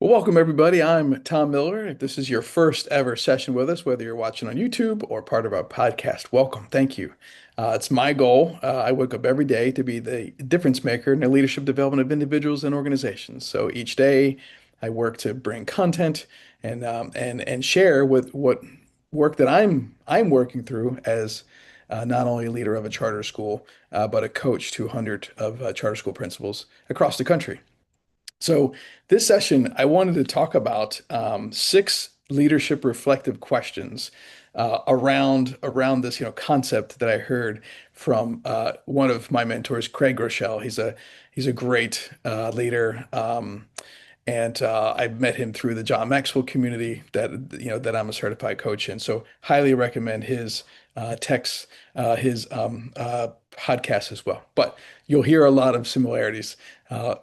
Well, welcome everybody. I'm Tom Miller. If this is your first ever session with us, whether you're watching on YouTube or part of our podcast, welcome. Thank you. It's my goal. I wake up every day to be the difference maker in the leadership development of individuals and organizations. So each day, I work to bring content and share with what work that I'm working through as not only a leader of a charter school, but a coach to 100 of charter school principals across the country. So this session, I wanted to talk about six leadership reflective questions around this concept that I heard from one of my mentors, Craig Groeschel. He's a great leader, and I met him through the John Maxwell community that I'm a certified coach in. So highly recommend his texts, his podcast as well. But you'll hear a lot of similarities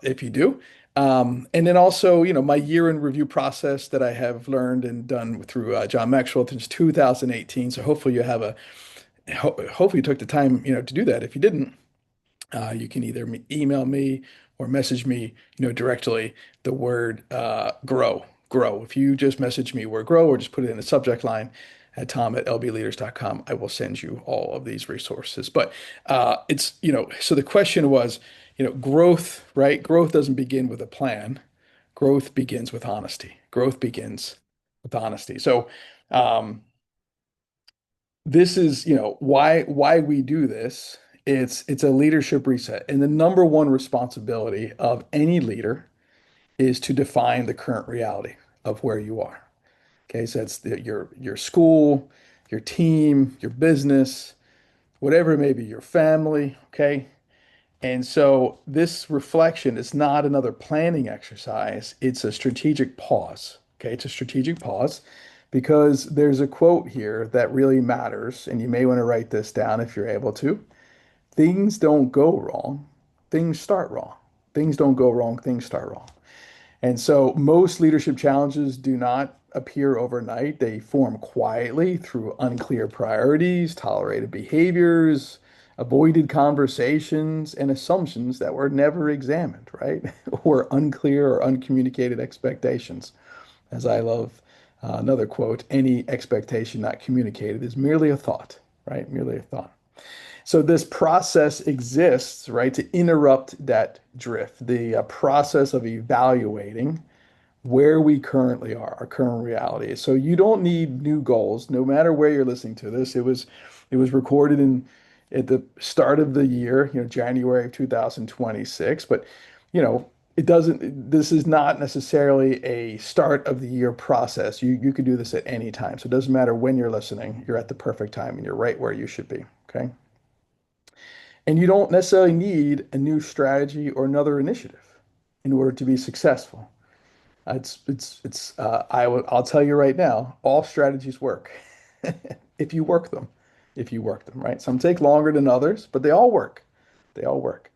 if you do. And then also, my year in review process that I have learned and done through John Maxwell since 2018. So hopefully hopefully you took the time, to do that. If you didn't, you can either email me or message me, directly the word grow. If you just message me word grow or just put it in the subject line at tom@lbleaders.com, I will send you all of these resources. But so the question was, growth, right? Growth doesn't begin with a plan. Growth begins with honesty. Growth begins with honesty. So um, this is, why we do this. It's a leadership reset. And the number one responsibility of any leader is to define the current reality of where you are. Okay, so it's your school, your team, your business, whatever it may be, your family, okay? And so this reflection is not another planning exercise, it's a strategic pause. Okay, it's a strategic pause because there's a quote here that really matters, and you may want to write this down if you're able to. Things don't go wrong, things start wrong. Things don't go wrong, things start wrong. And so most leadership challenges do not appear overnight. They form quietly through unclear priorities, tolerated behaviors, avoided conversations, and assumptions that were never examined, right? Or unclear or uncommunicated expectations. As I love another quote, any expectation not communicated is merely a thought, right? Merely a thought. So this process exists, right, to interrupt that drift, the process of evaluating where we currently are, our current reality. So you don't need new goals, no matter where you're listening to this. It was recorded in at the start of the year, January of 2026. But it doesn't. This is not necessarily a start of the year process. You could do this at any time. So it doesn't matter when you're listening. You're at the perfect time and you're right where you should be. Okay. And you don't necessarily need a new strategy or another initiative in order to be successful. I'll tell you right now, all strategies work if you work them, right? Some take longer than others, but they all work. They all work.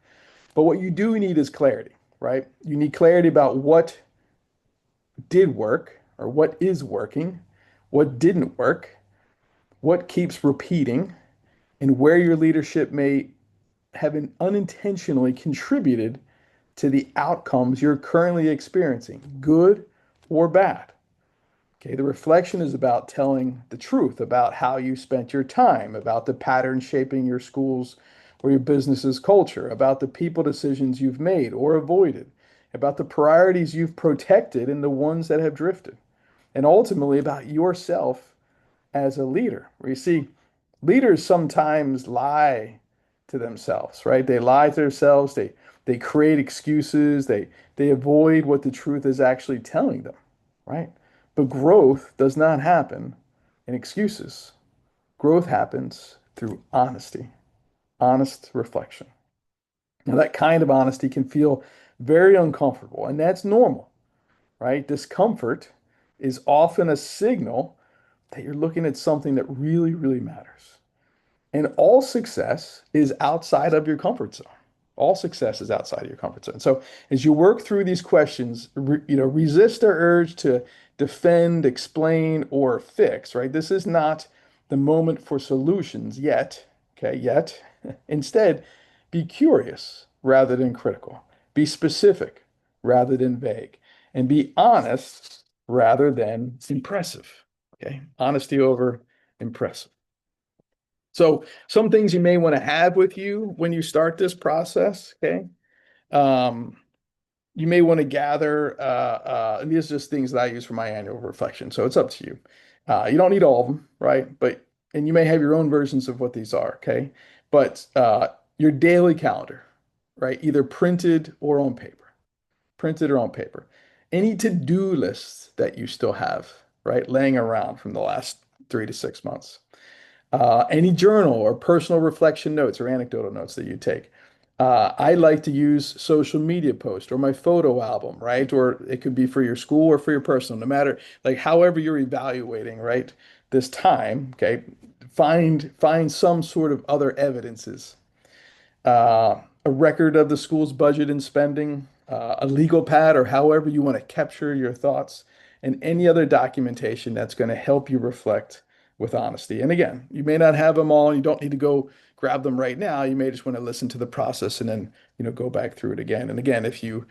But what you do need is clarity, right? You need clarity about what did work or what is working, what didn't work, what keeps repeating, and where your leadership may have unintentionally contributed to the outcomes you're currently experiencing, good or bad. Okay, the reflection is about telling the truth about how you spent your time, about the patterns shaping your school's or your business's culture, about the people decisions you've made or avoided, about the priorities you've protected and the ones that have drifted, and ultimately about yourself as a leader. Where you see, leaders sometimes lie to themselves, right? They lie to themselves. They create excuses. They avoid what the truth is actually telling them, right? But growth does not happen in excuses. Growth happens through honesty, honest reflection. Now, that kind of honesty can feel very uncomfortable, and that's normal, right? Discomfort is often a signal that you're looking at something that really, really matters. And all success is outside of your comfort zone. All success is outside of your comfort zone. So as you work through these questions, resist our urge to defend, explain, or fix, right? This is not the moment for solutions yet, okay, yet. Instead, be curious rather than critical. Be specific rather than vague. and be honest rather than impressive. Okay. Honesty over impressive. So some things you may want to have with you when you start this process. Okay. Um, you may want to gather, and these are just things that I use for my annual reflection. So it's up to you. You don't need all of them, right? And you may have your own versions of what these are, okay? But your daily calendar, right? Either printed or on paper. Any to-do lists that you still have, right? Laying around from the last 3 to 6 months. Any journal or personal reflection notes or anecdotal notes that you take. I like to use social media post or my photo album, right? Or it could be for your school or for your personal, no matter like however you're evaluating, right? This time, okay? Find some sort of other evidences, a record of the school's budget and spending, a legal pad, or however you want to capture your thoughts, and any other documentation that's going to help you reflect with honesty. And again, you may not have them all. You don't need to go grab them right now. You may just want to listen to the process and then, go back through it again. And again, if you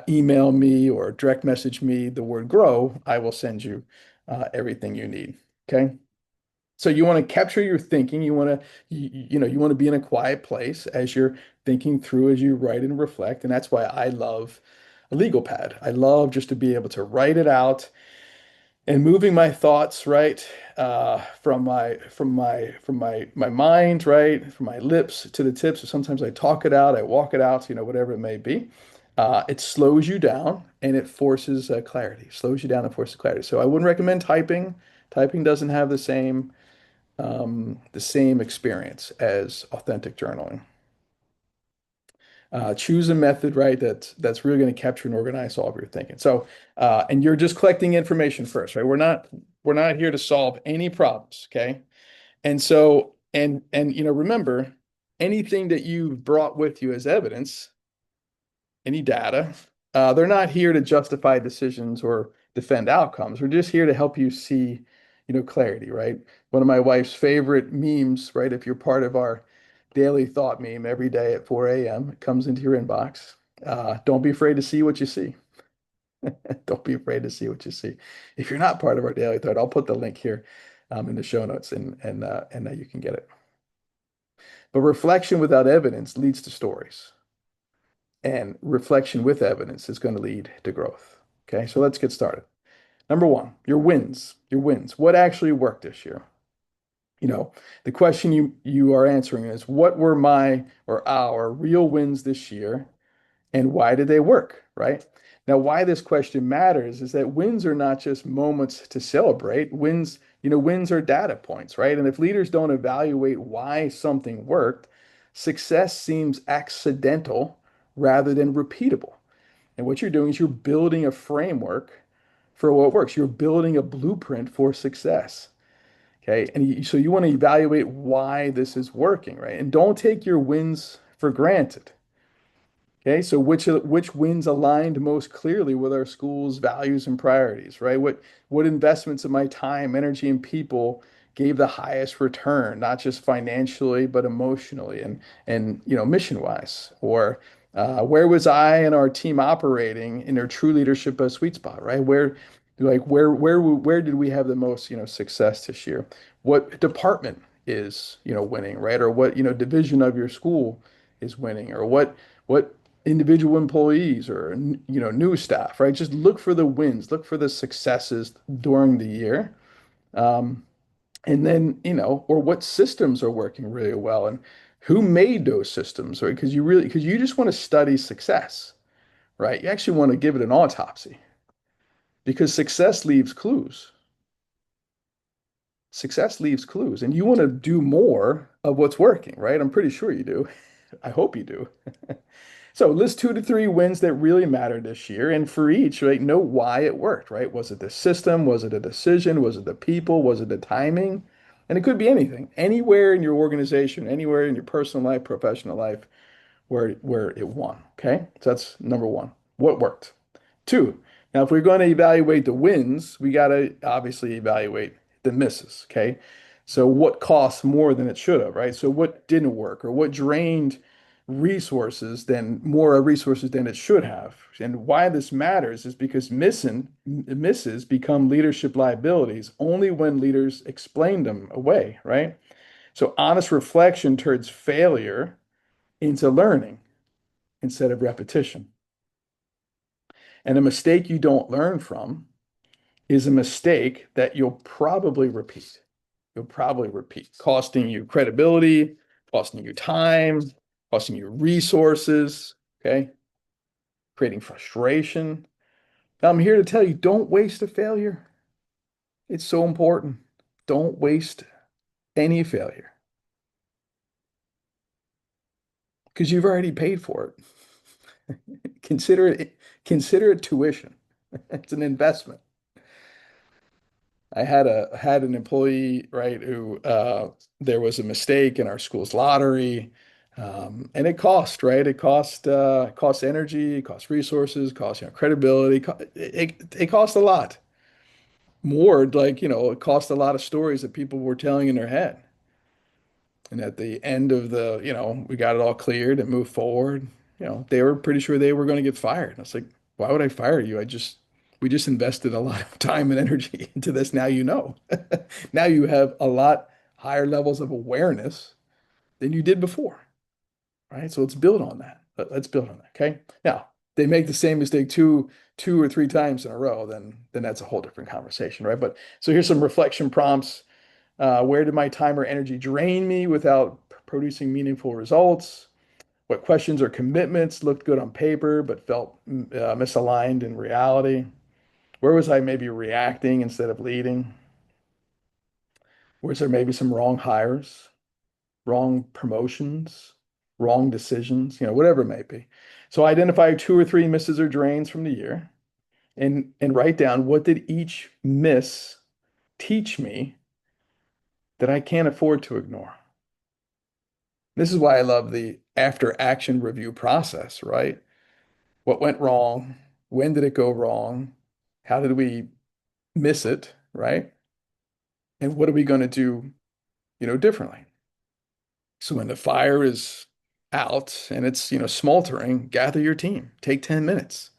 email me or direct message me the word grow, I will send you everything you need. Okay. So you want to capture your thinking. You want to be in a quiet place as you're thinking through, as you write and reflect. And that's why I love a legal pad. I love just to be able to write it out and moving my thoughts, right, from my mind, right, from my lips to the tips. So sometimes I talk it out, I walk it out, whatever it may be. It slows you down and it forces clarity. Slows you down and forces clarity. So I wouldn't recommend typing. Typing doesn't have the same experience as authentic journaling. Choose a method, right, that's really going to capture and organize all of your thinking. So, and you're just collecting information first, right? We're not here to solve any problems, okay? And so, and remember, anything that you've brought with you as evidence, any data, they're not here to justify decisions or defend outcomes. We're just here to help you see, clarity, right? One of my wife's favorite memes, right? If you're part of our daily thought meme every day at 4 a.m., it comes into your inbox. Don't be afraid to see what you see. Don't be afraid to see what you see. If you're not part of our daily thought, I'll put the link here in the show notes and you can get it. But reflection without evidence leads to stories. And reflection with evidence is going to lead to growth. Okay, so let's get started. Number one, your wins. Your wins. What actually worked this year? The question you are answering is what were my or our real wins this year and why did they work, right? Now, why this question matters is that wins are not just moments to celebrate. Wins are data points, right? And if leaders don't evaluate why something worked, success seems accidental rather than repeatable. And what you're doing is you're building a framework for what works. You're building a blueprint for success. Okay. So you want to evaluate why this is working, right? And don't take your wins for granted. Okay, so which wins aligned most clearly with our school's values and priorities, right? What investments of my time, energy, and people gave the highest return, not just financially, but emotionally and mission wise? Or where was I and our team operating in their true leadership sweet spot, right? Where did we have the most success this year? What department is winning, right? Or what division of your school is winning, or what individual employees or new staff, right? Just look for the wins, look for the successes during the year. Um, and then, or what systems are working really well and who made those systems, right? Because you just want to study success, right? You actually want to give it an autopsy because success leaves clues. Success leaves clues, and you want to do more of what's working, right? I'm pretty sure you do. I hope you do. So list 2 to 3 wins that really mattered this year, and for each, right, know why it worked, right? Was it the system? Was it a decision? Was it the people? Was it the timing? And it could be anything, anywhere in your organization, anywhere in your personal life, professional life, where it won. Okay, so that's number one. What worked? Two. Now, if we're going to evaluate the wins, we got to obviously evaluate the misses. Okay, so what cost more than it should have, right? So what didn't work, or what drained more resources than it should have. And why this matters is because misses become leadership liabilities only when leaders explain them away, right? So honest reflection turns failure into learning instead of repetition. And a mistake you don't learn from is a mistake that you'll probably repeat. You'll probably repeat, costing you credibility, costing you time, costing you resources, okay? Creating frustration. Now, I'm here to tell you, don't waste a failure. It's so important. Don't waste any failure because you've already paid for it. Consider it tuition. It's an investment. I had an employee, right, who there was a mistake in our school's lottery, and it cost, right? It cost energy, it cost resources, cost credibility. It cost a lot more. Like it cost a lot of stories that people were telling in their head. And at the end of we got it all cleared and moved forward. They were pretty sure they were going to get fired. I was like, why would I fire you? We just invested a lot of time and energy into this. Now you know. Now you have a lot higher levels of awareness than you did before, right? So let's build on that. Let's build on that. Okay. Now they make the same mistake two or three times in a row, then that's a whole different conversation, right? But so here's some reflection prompts. Where did my time or energy drain me without producing meaningful results? What questions or commitments looked good on paper but felt misaligned in reality? Where was I maybe reacting instead of leading? Was there maybe some wrong hires, wrong promotions, wrong decisions, whatever it may be. So identify two or three misses or drains from the year and write down what did each miss teach me that I can't afford to ignore. This is why I love the after action review process, right? What went wrong? When did it go wrong? How did we miss it, right? And what are we going to do, differently? So when the fire is out and it's, smoldering, gather your team. Take 10 minutes.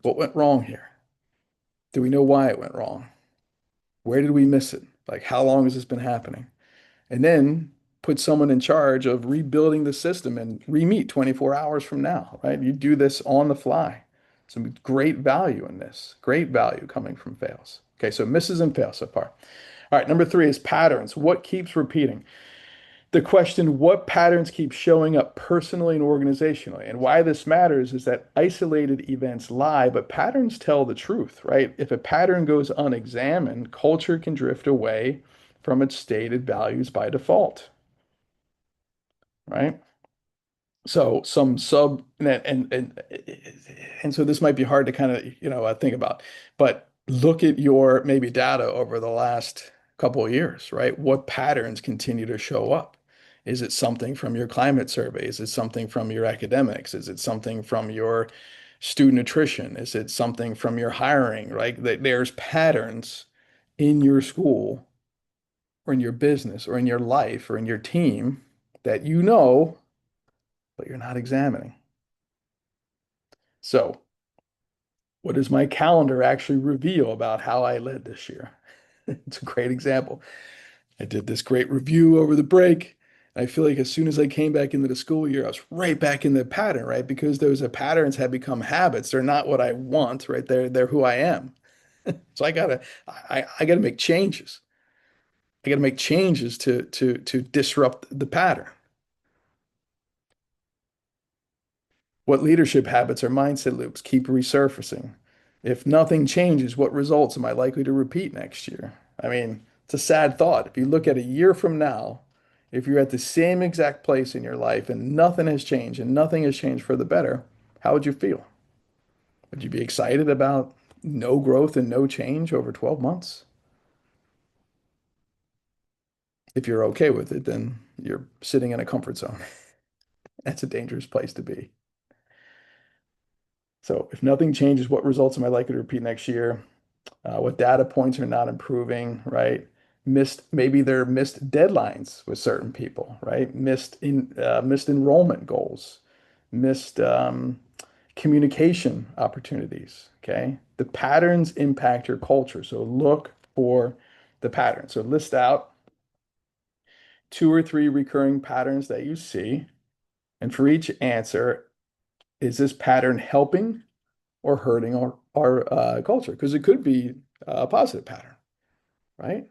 What went wrong here? Do we know why it went wrong? Where did we miss it? Like, how long has this been happening? And then put someone in charge of rebuilding the system and re-meet 24 hours from now, right? You do this on the fly. Some great value in this, great value coming from fails. Okay, so misses and fails so far. All right, number three is patterns. What keeps repeating? The question, what patterns keep showing up personally and organizationally? And why this matters is that isolated events lie, but patterns tell the truth, right? If a pattern goes unexamined, culture can drift away from its stated values by default, right? So some sub and so this might be hard to kind of think about, but look at your maybe data over the last couple of years, right? What patterns continue to show up? Is it something from your climate survey? Is it something from your academics? Is it something from your student nutrition? Is it something from your hiring? Right? There's patterns in your school or in your business or in your life or in your team that but you're not examining. So, what does my calendar actually reveal about how I led this year? It's a great example. I did this great review over the break. I feel like as soon as I came back into the school year, I was right back in the pattern, right? Because those patterns had become habits. They're not what I want, right? They're who I am. So I gotta make changes. I gotta make changes to disrupt the pattern. What leadership habits or mindset loops keep resurfacing? If nothing changes, what results am I likely to repeat next year? I mean, it's a sad thought. If you look at a year from now, if you're at the same exact place in your life and nothing has changed and nothing has changed for the better, how would you feel? Would you be excited about no growth and no change over 12 months? If you're okay with it, then you're sitting in a comfort zone. That's a dangerous place to be. So if nothing changes, what results am I likely to repeat next year? What data points are not improving, right? Maybe there are missed deadlines with certain people, right? Missed enrollment goals. missed communication opportunities. Okay. The patterns impact your culture. So look for the pattern. So list out two or three recurring patterns that you see. And for each answer, is this pattern helping or hurting our culture? Because it could be a positive pattern, right?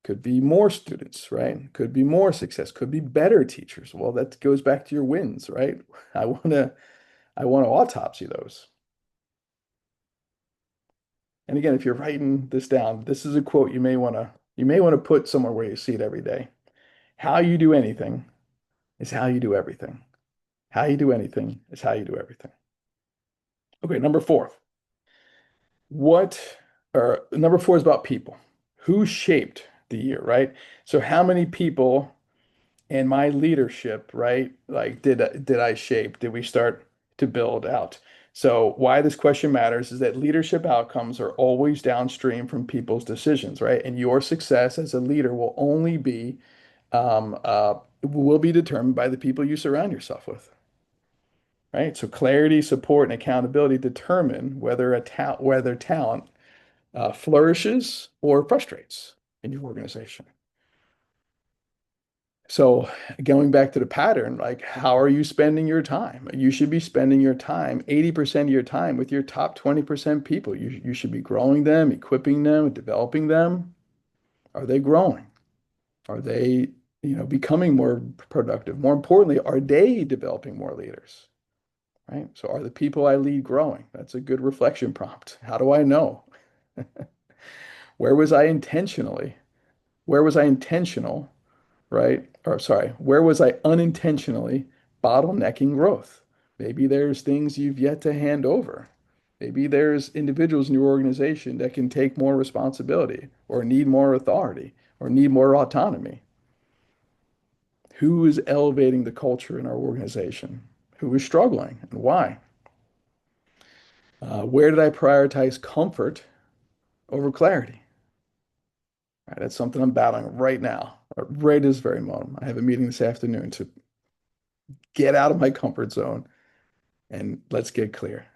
Could be more students, right? Could be more success, could be better teachers. Well, that goes back to your wins, right? I want to I want to autopsy those. And again, if you're writing this down, this is a quote you may want to put somewhere where you see it every day. How you do anything is how you do everything. How you do anything is how you do everything. Okay, number four. What or number four is about people. Who shaped the year, right? So how many people and my leadership, right? Like, did I shape? Did we start to build out? So why this question matters is that leadership outcomes are always downstream from people's decisions, right? And your success as a leader will be determined by the people you surround yourself with, right? So clarity, support, and accountability determine whether talent flourishes or frustrates in your organization. So going back to the pattern, like how are you spending your time? You should be spending your time, 80% of your time with your top 20% people. You should be growing them, equipping them, developing them. Are they growing? Are they, becoming more productive? More importantly, are they developing more leaders? Right? So are the people I lead growing? That's a good reflection prompt. How do I know? Where was I intentionally? Where was I intentional, right? Or sorry, where was I unintentionally bottlenecking growth? Maybe there's things you've yet to hand over. Maybe there's individuals in your organization that can take more responsibility or need more authority or need more autonomy. Who is elevating the culture in our organization? Who is struggling and why? Where did I prioritize comfort over clarity? All right, that's something I'm battling right now, right this very moment. I have a meeting this afternoon to get out of my comfort zone and let's get clear.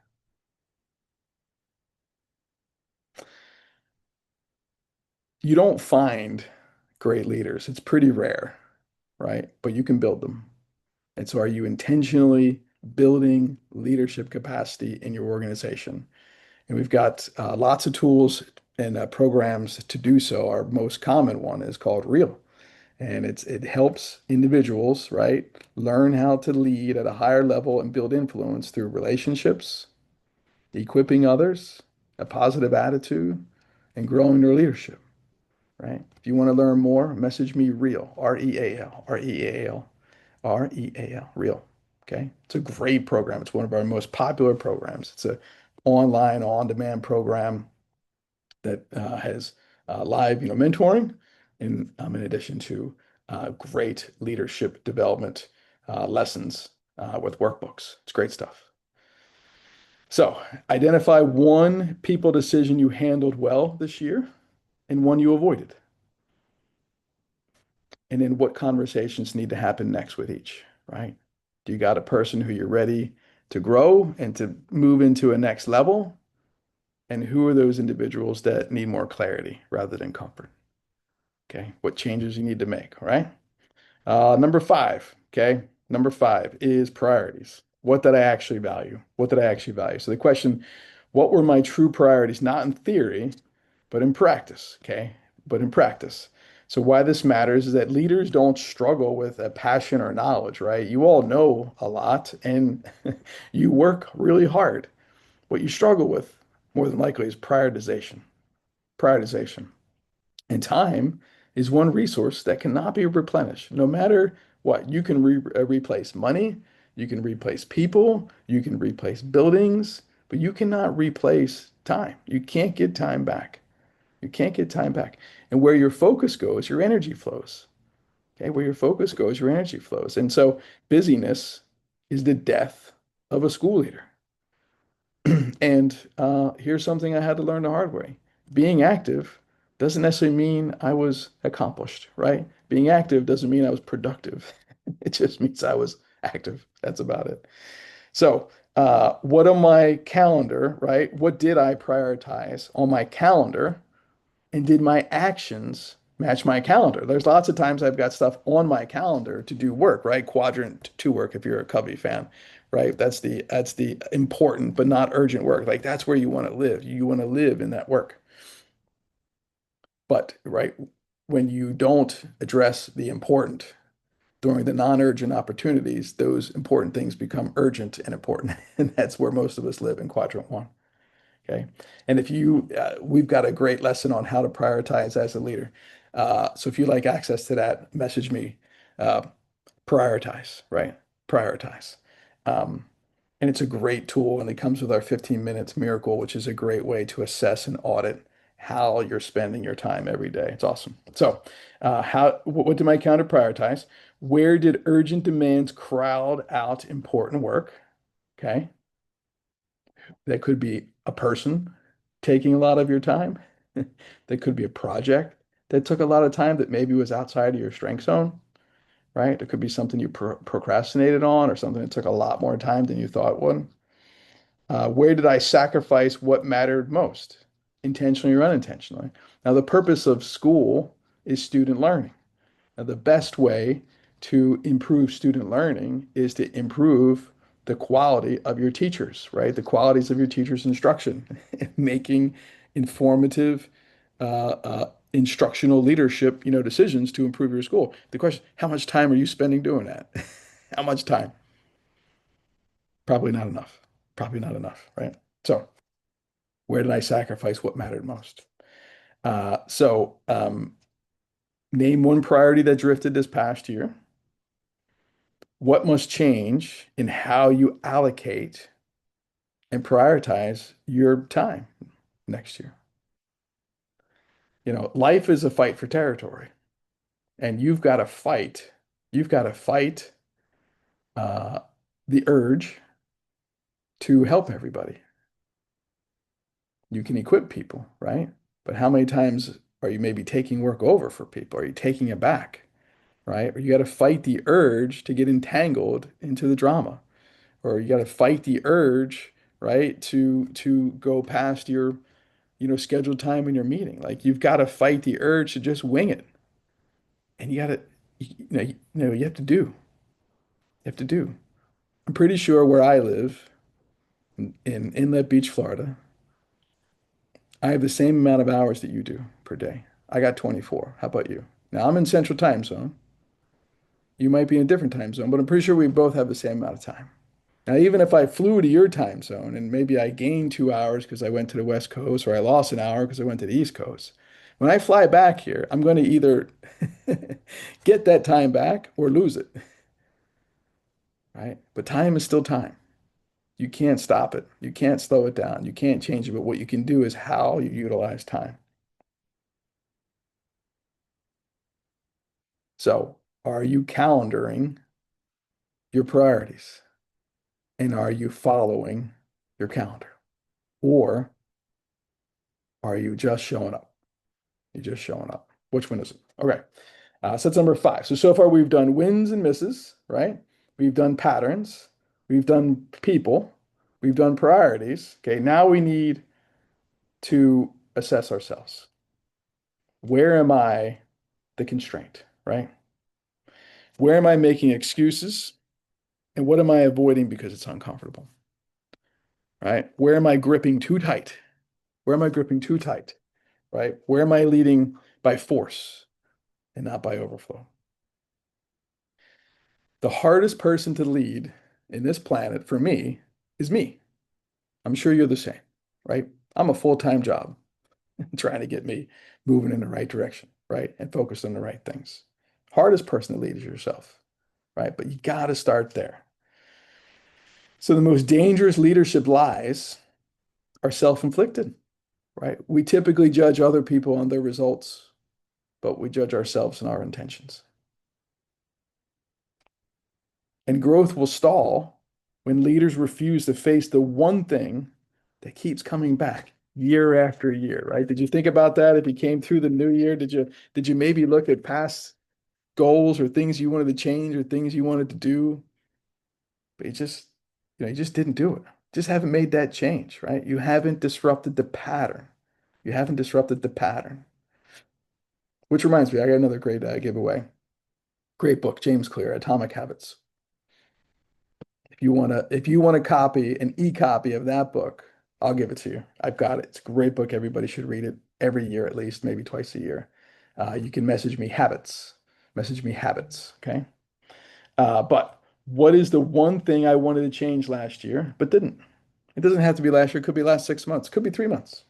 You don't find great leaders. It's pretty rare, right? But you can build them. And so are you intentionally building leadership capacity in your organization? And we've got lots of tools and programs to do so. Our most common one is called Real. And it helps individuals, right, learn how to lead at a higher level and build influence through relationships, equipping others, a positive attitude, and growing their leadership, right? If you want to learn more, message me Real, R-E-A-L, R-E-A-L, R-E-A-L, Real. Okay. It's a great program. It's one of our most popular programs. It's a online, on-demand program that has live, mentoring in addition to great leadership development lessons with workbooks. It's great stuff. So identify one people decision you handled well this year and one you avoided. And then what conversations need to happen next with each, right? Do you got a person who you're ready to grow and to move into a next level? And who are those individuals that need more clarity rather than comfort? Okay. What changes you need to make, all right? Number five, okay? Number five is priorities. What did I actually value? What did I actually value? So the question, what were my true priorities? Not in theory, but in practice, okay? But in practice. So why this matters is that leaders don't struggle with a passion or knowledge, right? You all know a lot and you work really hard. What you struggle with more than likely is prioritization. Prioritization. And time is one resource that cannot be replenished. No matter what, you can replace money, you can replace people, you can replace buildings, but you cannot replace time. You can't get time back. You can't get time back. And where your focus goes, your energy flows. Okay, where your focus goes, your energy flows. And so busyness is the death of a school leader. And here's something I had to learn the hard way. Being active doesn't necessarily mean I was accomplished, right? Being active doesn't mean I was productive. It just means I was active. That's about it. So, what on my calendar, right? What did I prioritize on my calendar? And did my actions match my calendar? There's lots of times I've got stuff on my calendar to do work, right? Quadrant two work if you're a Covey fan, right? That's the important but not urgent work. Like that's where you want to live. You want to live in that work. But right when you don't address the important during the non-urgent opportunities, those important things become urgent and important. And that's where most of us live in quadrant one. Okay. And if you, we've got a great lesson on how to prioritize as a leader. So if you like access to that, message me. Uh, prioritize, right? Prioritize. Um, and it's a great tool, and it comes with our 15 minutes miracle, which is a great way to assess and audit how you're spending your time every day. It's awesome. So, what did my calendar prioritize? Where did urgent demands crowd out important work? Okay. That could be a person taking a lot of your time. That could be a project that took a lot of time that maybe was outside of your strength zone, right? It could be something you procrastinated on or something that took a lot more time than you thought it would. Where did I sacrifice what mattered most, intentionally or unintentionally? Now, the purpose of school is student learning. Now, the best way to improve student learning is to improve the quality of your teachers, right? The qualities of your teachers' instruction, making informative, instructional leadership, decisions to improve your school. The question, how much time are you spending doing that? How much time? Probably not enough. Probably not enough, right? So, where did I sacrifice what mattered most? Name one priority that drifted this past year. What must change in how you allocate and prioritize your time next year? Life is a fight for territory, and you've got to fight uh, the urge to help everybody. You can equip people, right? But how many times are you maybe taking work over for people? Are you taking it back, right? Or you got to fight the urge to get entangled into the drama, or you got to fight the urge, right, to go past your, scheduled time in your meeting. Like you've got to fight the urge to just wing it. And you got to, you have to do. You have to do. I'm pretty sure where I live in Inlet Beach, Florida, I have the same amount of hours that you do per day. I got 24. How about you? Now I'm in Central Time Zone. You might be in a different time zone, but I'm pretty sure we both have the same amount of time. Now, even if I flew to your time zone and maybe I gained 2 hours because I went to the West Coast or I lost an hour because I went to the East Coast, when I fly back here, I'm going to either get that time back or lose it, right? But time is still time. You can't stop it. You can't slow it down. You can't change it. But what you can do is how you utilize time. So, are you calendaring your priorities? And are you following your calendar? Or are you just showing up? You're just showing up. Which one is it? Okay. So that's number five. So far we've done wins and misses, right? We've done patterns. We've done people. We've done priorities. Okay. Now we need to assess ourselves. Where am I the constraint, right? Where am I making excuses? And what am I avoiding because it's uncomfortable, right? Where am I gripping too tight? Where am I gripping too tight, right? Where am I leading by force and not by overflow? The hardest person to lead in this planet for me is me. I'm sure you're the same, right? I'm a full-time job trying to get me moving in the right direction, right? And focused on the right things. Hardest person to lead is yourself, right? But you got to start there. So the most dangerous leadership lies are self-inflicted, right? We typically judge other people on their results, but we judge ourselves and our intentions. And growth will stall when leaders refuse to face the one thing that keeps coming back year after year, right? Did you think about that? If you came through the new year, did you maybe look at past goals or things you wanted to change or things you wanted to do? but you just didn't do it. Just haven't made that change, right? You haven't disrupted the pattern. You haven't disrupted the pattern. Which reminds me, I got another great giveaway. Great book, James Clear, Atomic Habits. If you want to copy an e-copy of that book, I'll give it to you. I've got it. It's a great book. Everybody should read it every year at least, maybe twice a year. You can message me habits. Message me habits. Okay. But what is the one thing I wanted to change last year, but didn't? It doesn't have to be last year. It could be last 6 months. It could be 3 months.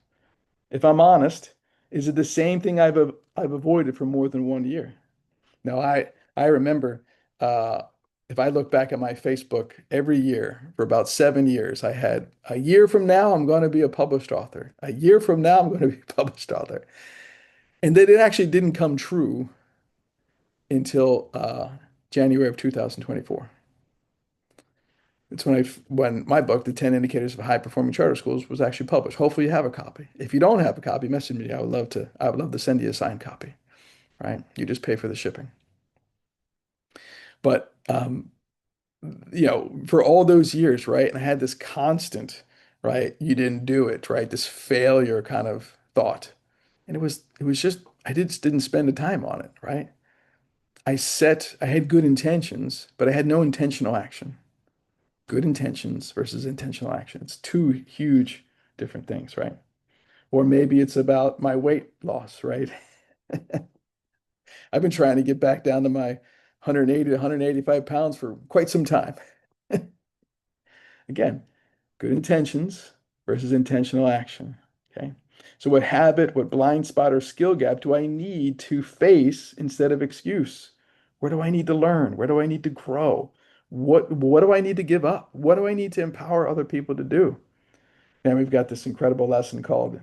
If I'm honest, is it the same thing I've avoided for more than 1 year? No, I remember uh, if I look back at my Facebook every year for about 7 years, I had a year from now I'm going to be a published author. A year from now I'm going to be a published author, and that it actually didn't come true until January of 2024. It's when my book, The 10 Indicators of High Performing Charter Schools, was actually published. Hopefully you have a copy. If you don't have a copy, message me. I would love to send you a signed copy, right? You just pay for the shipping. But for all those years, right? And I had this constant, right? You didn't do it, right? This failure kind of thought. And it was just didn't spend the time on it, right? I had good intentions, but I had no intentional action. Good intentions versus intentional action. It's two huge different things, right? Or maybe it's about my weight loss, right? I've been trying to get back down to my 180 to 185 pounds for quite some time. Again, good intentions versus intentional action. Okay. So what habit, what blind spot or skill gap do I need to face instead of excuse? Where do I need to learn? Where do I need to grow? What do I need to give up? What do I need to empower other people to do? And we've got this incredible lesson called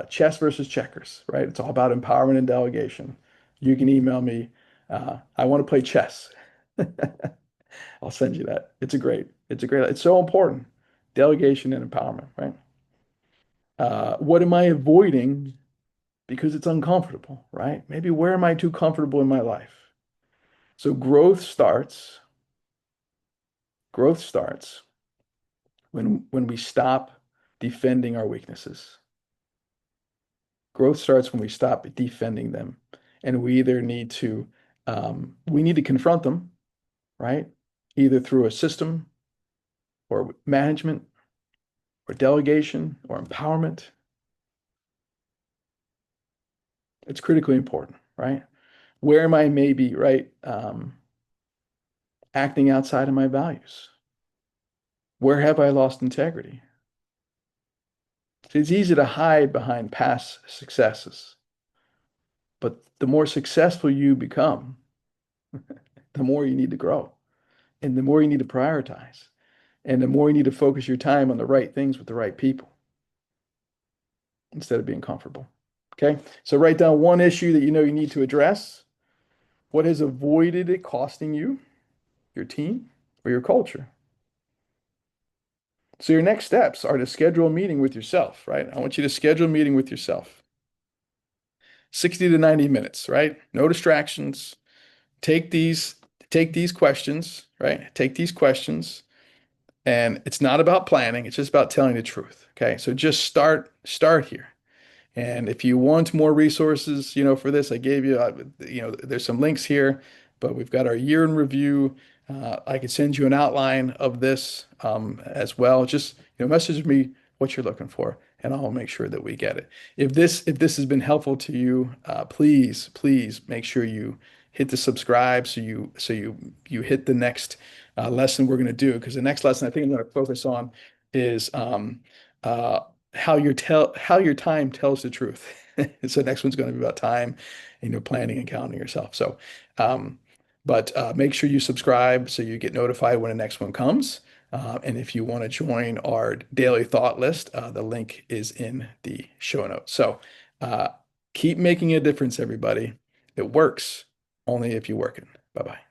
chess versus checkers, right? It's all about empowerment and delegation. You can email me. I want to play chess. I'll send you that. It's so important. Delegation and empowerment, right? What am I avoiding because it's uncomfortable, right? Maybe where am I too comfortable in my life? So growth starts when we stop defending our weaknesses. Growth starts when we stop defending them. And we need to confront them, right? Either through a system or management or delegation or empowerment. It's critically important, right? Where am I maybe, right, acting outside of my values? Where have I lost integrity? It's easy to hide behind past successes, but the more successful you become, the more you need to grow and the more you need to prioritize and the more you need to focus your time on the right things with the right people instead of being comfortable. Okay. So write down one issue that you know you need to address. What has avoided it costing you, your team, or your culture? So your next steps are to schedule a meeting with yourself, right? I want you to schedule a meeting with yourself. 60 to 90 minutes, right? No distractions. Take these take these questions, right? Take these questions and it's not about planning, it's just about telling the truth. Okay? So just start here. And if you want more resources, for this, I gave you, there's some links here, but we've got our year in review. I could send you an outline of this as well. Just, message me what you're looking for, and I'll make sure that we get it. If this has been helpful to you, please make sure you hit the subscribe so you hit the next lesson we're going to do. Because the next lesson I think I'm going to focus on is uh, how your time tells the truth. So next one's going to be about time and planning and counting yourself. So, but make sure you subscribe so you get notified when the next one comes. And if you want to join our daily thought list, the link is in the show notes. So uh, keep making a difference, everybody. It works only if you work it. Bye bye.